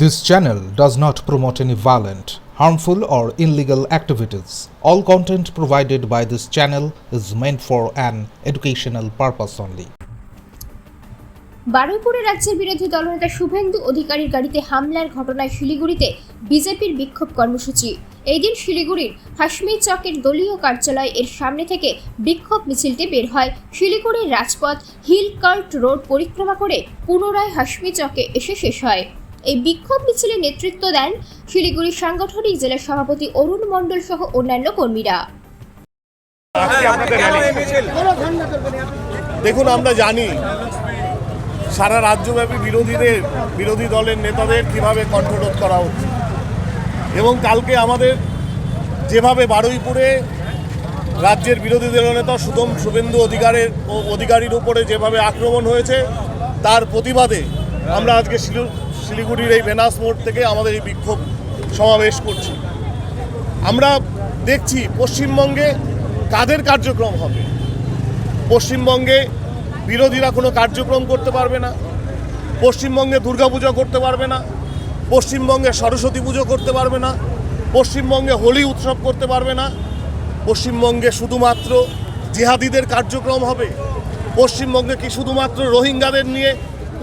This channel does not promote any violent, harmful, or illegal activities. All content provided by this channel is meant for an educational purpose only. বারুইপুরে রাজ্যের বিরোধী দলনেতা শুভেন্দু অধিকারীর গাড়িতে হামলার ঘটনায় শিলিগুড়িতে বিজেপির বিক্ষোভ কর্মসূচি। এই দিন শিলিগুড়ির হাসমি চকের দলীয় কার্যালয় এর সামনে থেকে বিক্ষোভ মিছিলটি বের হয়। শিলিগুড়ির রাজপথ হিল কার্ট রোড পরিক্রমা করে পুনরায় হাসমি চকে এসে শেষ হয়। এই বিক্ষোভ মিছিলে নেতৃত্ব দেন শিলিগুড়ি সাংগঠনিক জেলা সভাপতি অরুণ মণ্ডল সহ অন্যান্য কর্মীরা। দেখুন, আমরা জানি সারা রাজ্যব্যাপী বিরোধী দলের নেতাদের কিভাবে কণ্ঠরোধ করা হচ্ছে, এবং কালকে আমাদের যেভাবে বারুইপুরে রাজ্যের বিরোধী দলনেতা শুভেন্দু অধিকারীর উপরে যেভাবে আক্রমণ হয়েছে, তার প্রতিবাদে আমরা আজকে শিলিগুড়ির এই ভেনাস মোড় থেকে আমাদের এই বিক্ষোভ সমাবেশ করছি। আমরা দেখছি পশ্চিমবঙ্গে কাদের কার্যক্রম হবে। পশ্চিমবঙ্গে বিরোধীরা কোনো কার্যক্রম করতে পারবে না, পশ্চিমবঙ্গে দুর্গাপূজা করতে পারবে না, পশ্চিমবঙ্গে সরস্বতী পুজো করতে পারবে না, পশ্চিমবঙ্গে হোলি উৎসব করতে পারবে না, পশ্চিমবঙ্গে শুধুমাত্র জিহাদিদের কার্যক্রম হবে, পশ্চিমবঙ্গে কি শুধুমাত্র রোহিঙ্গাদের নিয়ে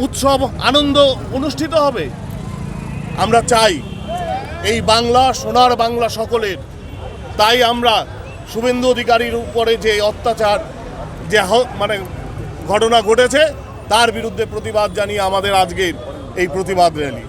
উৎসব আনন্দ অনুষ্ঠিত হবে। আমরা চাই এই বাংলা সোনার বাংলা সকলের। তাই আমরা শুভেন্দু অধিকারীর উপরে যে অত্যাচার যে ঘটনা ঘটেছে তার বিরুদ্ধে প্রতিবাদ জানিয়ে আমাদের আজকের এই প্রতিবাদ র্যালি।